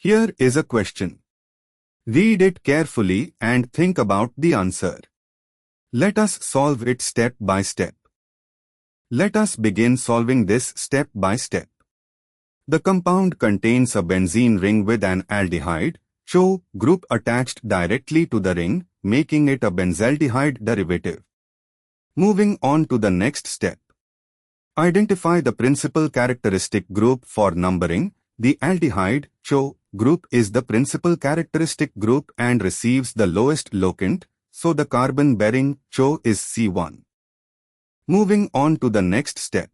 Here is a question. Read it carefully and think about the answer. Let us solve it step by step. Let us begin solving this step by step. The compound contains a benzene ring with an aldehyde, ChO, group attached directly to the ring, making it a benzaldehyde derivative. Moving on to the next step. Identify the principal characteristic group for numbering. The aldehyde, ChO, group is the principal characteristic group and receives the lowest locant, so the carbon-bearing ChO is C1. Moving on to the next step.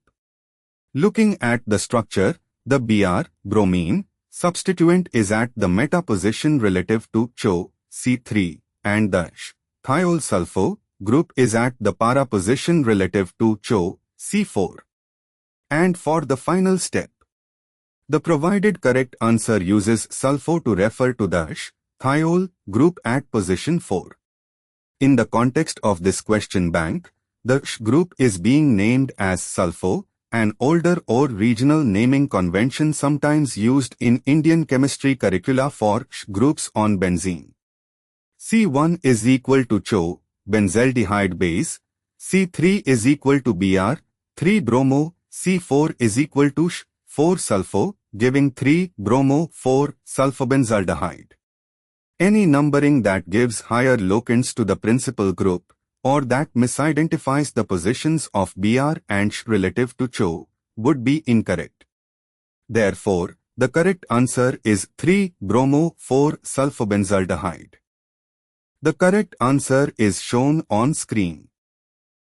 Looking at the structure, the Br, bromine, substituent is at the meta position relative to ChO, C3, and the Sh, thiol sulfo, group is at the para position relative to ChO, C4. And for the final step, the provided correct answer uses sulfo to refer to the Sh, thiol, group at position 4. In the context of this question bank, the Sh group is being named as sulfo, an older or regional naming convention sometimes used in Indian chemistry curricula for Sh groups on benzene. C1 is equal to ChO, benzaldehyde base, C3 is equal to Br, 3-bromo, C4 is equal to Sh, 4-sulfo, giving 3-bromo, 4-sulfobenzaldehyde. Any numbering that gives higher locants to the principal group, or that misidentifies the positions of Br and Sh relative to ChO, would be incorrect. Therefore, the correct answer is 3-bromo, 4-sulfobenzaldehyde. The correct answer is shown on screen.